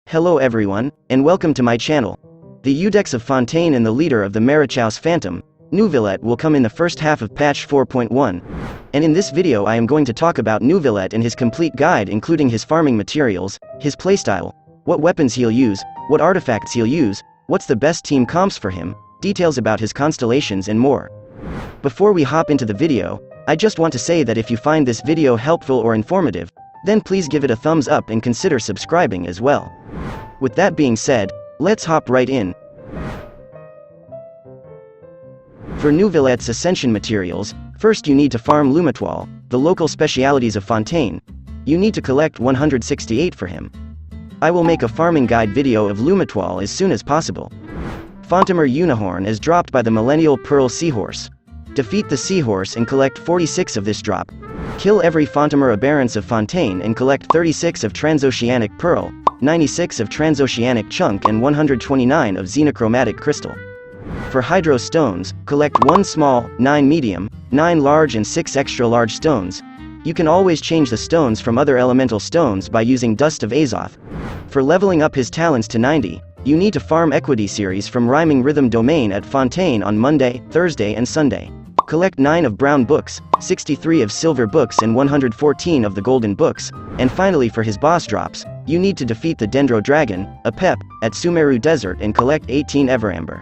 Hello everyone, and welcome to my channel. The Udex of Fontaine and the leader of the Marichaus Phantom, Neuvillette, will come in the first half of patch 4.1, and in this video I am going to talk about Neuvillette and his complete guide, including his farming materials, his playstyle, what weapons he'll use, what artifacts he'll use, what's the best team comps for him, details about his constellations and more. Before we hop into the video, I just want to say that if you find this video helpful or informative, then please give it a thumbs up and consider subscribing as well. With that being said, let's hop right in. For Neuvillette's Ascension materials, first you need to farm Lumetoile, the local specialities of Fontaine. You need to collect 168 for him. I will make a farming guide video of Lumetoile as soon as possible. Fontamer Unicorn is dropped by the Millennial Pearl Seahorse. Defeat the Seahorse and collect 46 of this drop. Kill every Fontamer Aberrance of Fontaine and collect 36 of Transoceanic Pearl, 96 of Transoceanic Chunk and 129 of Xenochromatic Crystal. For Hydro Stones, collect 1 small, 9 medium, 9 large and 6 extra large stones. You can always change the stones from other elemental stones by using Dust of Azoth. For leveling up his talents to 90, you need to farm Equity Series from Rhyming Rhythm Domain at Fontaine on Monday, Thursday and Sunday. Collect 9 of brown books, 63 of silver books and 114 of the golden books, and finally for his boss drops, you need to defeat the Dendro Dragon, a Pep, at Sumeru Desert and collect 18 Everamber.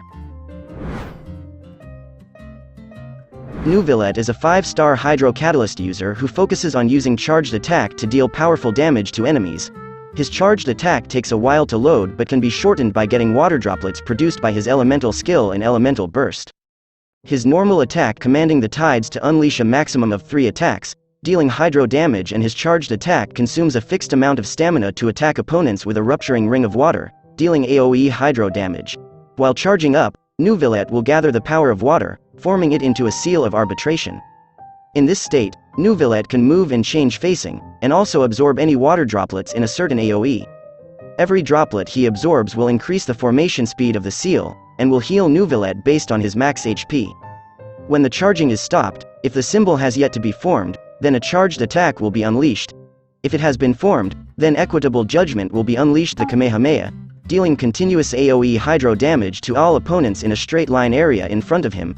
Neuvillette is a 5-star Hydro Catalyst user who focuses on using charged attack to deal powerful damage to enemies. His charged attack takes a while to load but can be shortened by getting water droplets produced by his elemental skill and elemental burst. His normal attack commanding the tides to unleash a maximum of 3 attacks, dealing hydro damage, and his charged attack consumes a fixed amount of stamina to attack opponents with a rupturing ring of water, dealing AoE hydro damage. While charging up, Neuvillette will gather the power of water, forming it into a seal of arbitration. In this state, Neuvillette can move and change facing, and also absorb any water droplets in a certain AoE. Every droplet he absorbs will increase the formation speed of the seal, and will heal Neuvillette based on his max HP. When the charging is stopped, if the symbol has yet to be formed, then a charged attack will be unleashed. If it has been formed, then Equitable Judgment will be unleashed, the Kamehameha, dealing continuous AoE hydro damage to all opponents in a straight line area in front of him.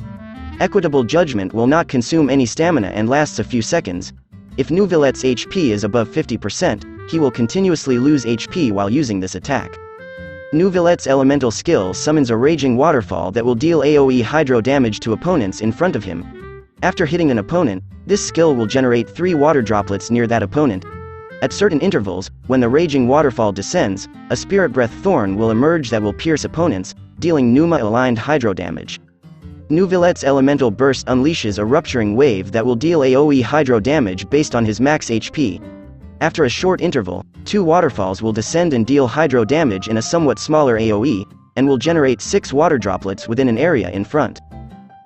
Equitable Judgment will not consume any stamina and lasts a few seconds. If Neuvillette's HP is above 50%, he will continuously lose HP while using this attack. Neuvillette's elemental skill summons a raging waterfall that will deal AoE hydro damage to opponents in front of him. After hitting an opponent, this skill will generate 3 water droplets near that opponent. At certain intervals, when the raging waterfall descends, a Spirit Breath Thorn will emerge that will pierce opponents, dealing Pneuma-aligned hydro damage. Neuvillette's elemental burst unleashes a rupturing wave that will deal AoE hydro damage based on his max HP. After a short interval, 2 waterfalls will descend and deal hydro damage in a somewhat smaller AoE, and will generate 6 water droplets within an area in front.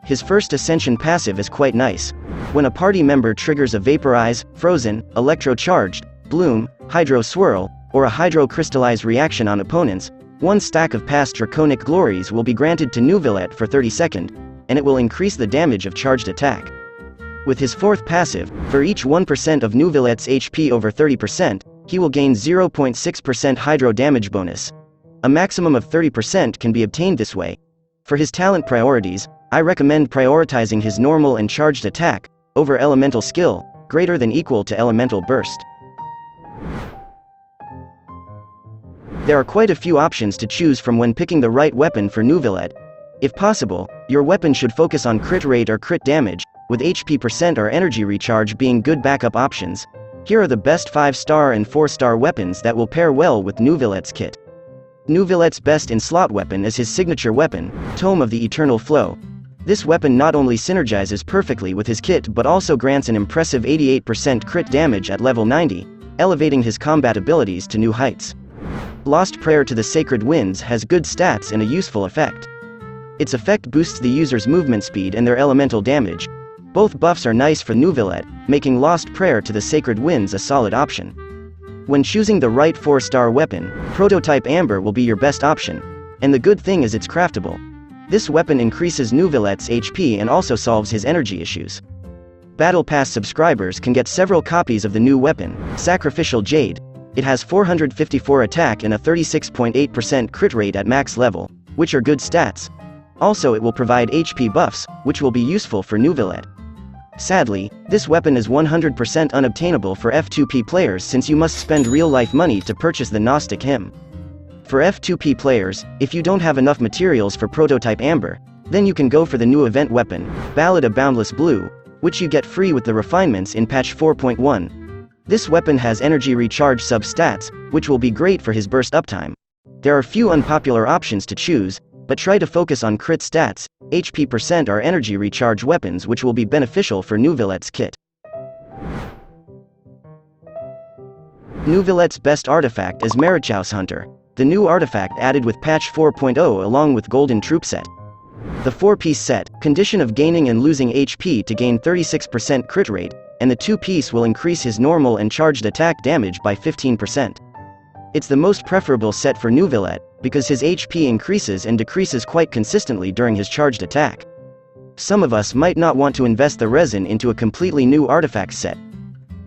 His first Ascension passive is quite nice. When a party member triggers a Vaporize, Frozen, Electro-Charged, Bloom, Hydro Swirl, or a Hydro Crystallize reaction on opponents, 1 stack of past Draconic Glories will be granted to Neuvillette for 30 seconds, and it will increase the damage of charged attack. With his 4th passive, for each 1% of Neuvillette's HP over 30%, he will gain 0.6% hydro damage bonus. A maximum of 30% can be obtained this way. For his talent priorities, I recommend prioritizing his normal and charged attack over elemental skill, greater than equal to elemental burst. There are quite a few options to choose from when picking the right weapon for Neuvillette. If possible, your weapon should focus on crit rate or crit damage, with HP percent or energy recharge being good backup options. Here are the best 5-star and 4-star weapons that will pair well with Neuvillette's kit. Neuvillette's best in-slot weapon is his signature weapon, Tome of the Eternal Flow. This weapon not only synergizes perfectly with his kit but also grants an impressive 88% crit damage at level 90, elevating his combat abilities to new heights. Lost Prayer to the Sacred Winds has good stats and a useful effect. Its effect boosts the user's movement speed and their elemental damage. Both buffs are nice for Neuvillette, making Lost Prayer to the Sacred Winds a solid option. When choosing the right 4-star weapon, Prototype Amber will be your best option. And the good thing is it's craftable. This weapon increases Neuvillette's HP and also solves his energy issues. Battle Pass subscribers can get several copies of the new weapon, Sacrificial Jade. It has 454 attack and a 36.8% crit rate at max level, which are good stats. Also, it will provide HP buffs, which will be useful for Neuvillette. Sadly, this weapon is 100% unobtainable for F2P players since you must spend real-life money to purchase the Gnostic Hymn. For F2P players, if you don't have enough materials for Prototype Amber, then you can go for the new event weapon, Ballad of Boundless Blue, which you get free with the refinements in patch 4.1. This weapon has energy recharge substats, which will be great for his burst uptime. There are few unpopular options to choose, but try to focus on crit stats, HP percent or energy recharge weapons which will be beneficial for Neuvillette's kit. Neuvillette's best artifact is Marichaus Hunter, the new artifact added with patch 4.0 along with Golden Troop set. The 4-piece set, condition of gaining and losing HP to gain 36% crit rate, and the 2-piece will increase his normal and charged attack damage by 15%. It's the most preferable set for Neuvillette, because his HP increases and decreases quite consistently during his charged attack. Some of us might not want to invest the resin into a completely new artifact set.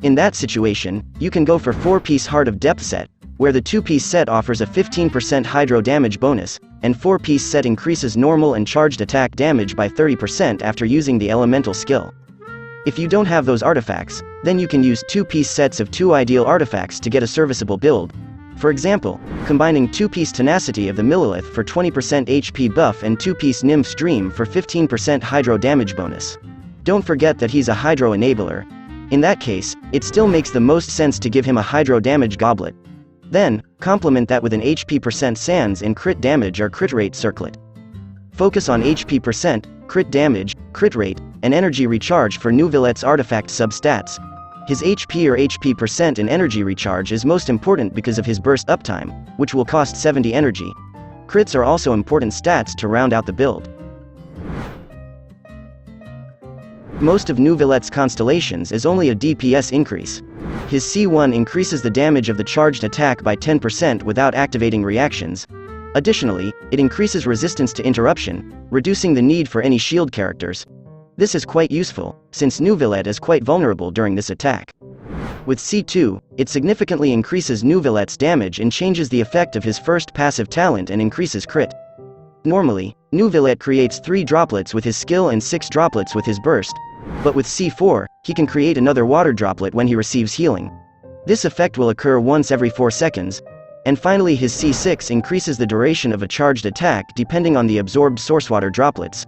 In that situation, you can go for 4-piece Heart of Depth set, where the 2-piece set offers a 15% hydro damage bonus, and 4-piece set increases normal and charged attack damage by 30% after using the elemental skill. If you don't have those artifacts, then you can use 2-piece sets of 2 ideal artifacts to get a serviceable build. For example, combining 2-piece Tenacity of the Millilith for 20% HP buff and 2-piece Nymph's Dream for 15% hydro damage bonus. Don't forget that he's a hydro enabler. In that case, it still makes the most sense to give him a hydro damage goblet. Then, complement that with an HP percent Sans and crit damage or crit rate circlet. Focus on HP percent, crit damage, crit rate, and energy recharge for Neuvillette's artifact substats. His HP or HP percent and energy recharge is most important because of his burst uptime, which will cost 70 energy. Crits are also important stats to round out the build. Most of Neuvillette's Constellations is only a DPS increase. His C1 increases the damage of the charged attack by 10% without activating reactions. Additionally, it increases resistance to interruption, reducing the need for any shield characters. This is quite useful, since Neuvillette is quite vulnerable during this attack. With C2, it significantly increases Neuvillette's damage and changes the effect of his first passive talent and increases crit. Normally, Neuvillette creates 3 droplets with his skill and 6 droplets with his burst, but with C4, he can create another water droplet when he receives healing. This effect will occur once every 4 seconds, and finally his C6 increases the duration of a charged attack depending on the absorbed source water droplets.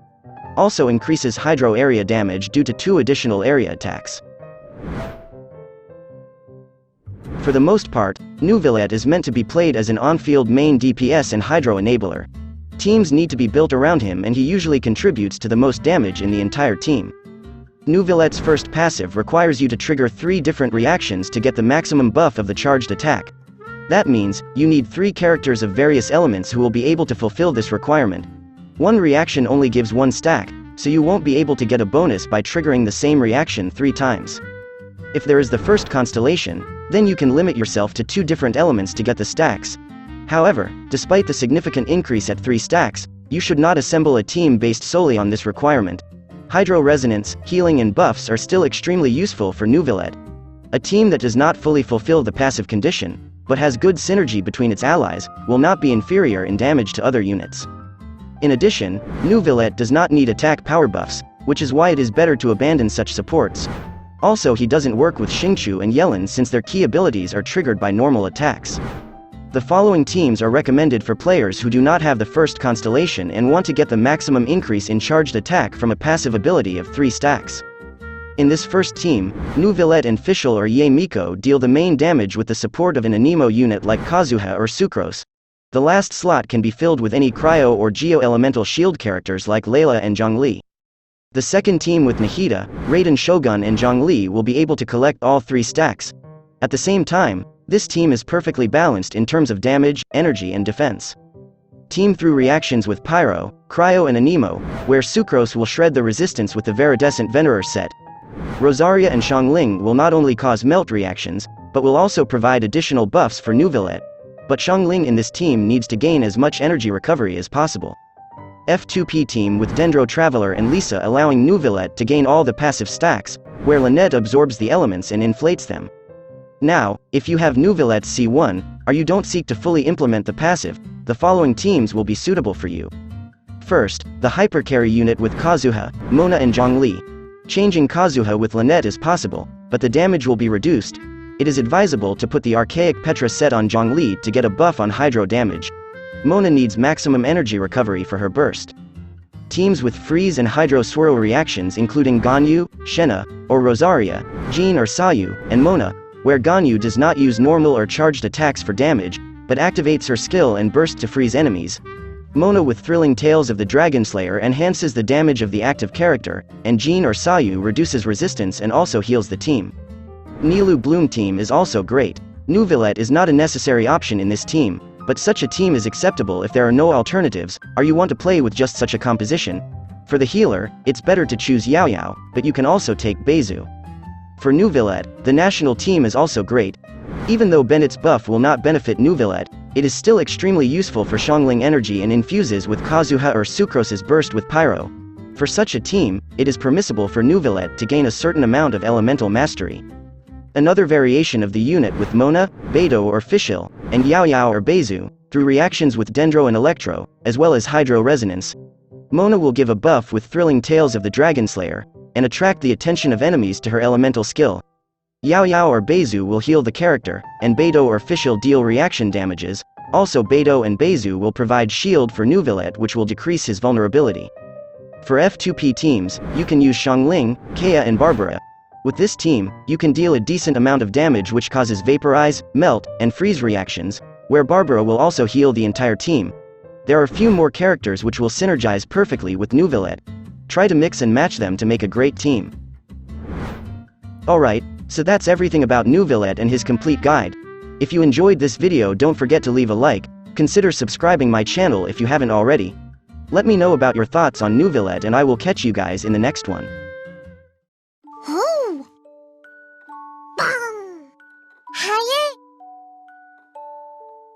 Also increases hydro area damage due to 2 additional area attacks. For the most part, Neuvillette is meant to be played as an on-field main DPS and hydro enabler. Teams need to be built around him and he usually contributes to the most damage in the entire team. Neuvillette's first passive requires you to trigger 3 different reactions to get the maximum buff of the charged attack. That means, you need 3 characters of various elements who will be able to fulfill this requirement. One reaction only gives 1 stack, so you won't be able to get a bonus by triggering the same reaction 3 times. If there is the first constellation, then you can limit yourself to 2 different elements to get the stacks. However, despite the significant increase at 3 stacks, you should not assemble a team based solely on this requirement. Hydro resonance, healing and buffs are still extremely useful for Neuvillette. A team that does not fully fulfill the passive condition, but has good synergy between its allies, will not be inferior in damage to other units. In addition, Neuvillette does not need attack power buffs, which is why it is better to abandon such supports. Also, he doesn't work with Xingqiu and Yellen since their key abilities are triggered by normal attacks. The following teams are recommended for players who do not have the first constellation and want to get the maximum increase in charged attack from a passive ability of 3 stacks. In this first team, Neuvillette and Fischl or Ye Miko deal the main damage with the support of an Anemo unit like Kazuha or Sucrose. The last slot can be filled with any cryo or geo-elemental shield characters like Layla and Zhongli. The second team with Nahida, Raiden Shogun and Zhongli will be able to collect all 3 stacks. At the same time, this team is perfectly balanced in terms of damage, energy and defense. Team through reactions with Pyro, Cryo and Anemo, where Sucrose will shred the resistance with the Viridescent Venerer set. Rosaria and Xiangling will not only cause melt reactions, but will also provide additional buffs for Neuvillette. But Xiangling in this team needs to gain as much energy recovery as possible. F2P team with Dendro Traveler and Lisa allowing Neuvillette to gain all the passive stacks, where Lynette absorbs the elements and inflates them. Now, if you have Neuvillette C1, or you don't seek to fully implement the passive, the following teams will be suitable for you. First, the Hypercarry unit with Kazuha, Mona and Zhongli. Changing Kazuha with Lynette is possible, but the damage will be reduced. It is advisable to put the Archaic Petra set on Zhongli to get a buff on Hydro damage. Mona needs maximum energy recovery for her burst. Teams with Freeze and Hydro Swirl reactions including Ganyu, Shenna, or Rosaria, Jean or Sayu, and Mona, where Ganyu does not use normal or charged attacks for damage, but activates her skill and burst to freeze enemies. Mona with Thrilling Tales of the Dragon Slayer enhances the damage of the active character, and Jean or Sayu reduces resistance and also heals the team. Nilou Bloom team is also great. Neuvillette is not a necessary option in this team, but such a team is acceptable if there are no alternatives, or you want to play with just such a composition. For the healer, it's better to choose Yao Yao, but you can also take Beizu. For Neuvillette, the national team is also great. Even though Bennett's buff will not benefit Neuvillette, it is still extremely useful for Xiangling energy and infuses with Kazuha or Sucrose's burst with Pyro. For such a team, it is permissible for Neuvillette to gain a certain amount of elemental mastery. Another variation of the unit with Mona, Beidou or Fischl, and Yao Yao or Beizu, through reactions with Dendro and Electro, as well as Hydro Resonance. Mona will give a buff with Thrilling Tales of the Dragon Slayer, and attract the attention of enemies to her elemental skill. Yao Yao or Beizu will heal the character, and Beidou or Fischl deal reaction damages. Also Beidou and Beizu will provide shield for Neuvillette which will decrease his vulnerability. For F2P teams, you can use Xiangling, Kea and Barbara. With this team, you can deal a decent amount of damage which causes Vaporize, Melt, and Freeze reactions, where Barbara will also heal the entire team. There are few more characters which will synergize perfectly with Neuvillette. Try to mix and match them to make a great team. Alright, so that's everything about Neuvillette and his complete guide. If you enjoyed this video, don't forget to leave a like, consider subscribing my channel if you haven't already. Let me know about your thoughts on Neuvillette and I will catch you guys in the next one.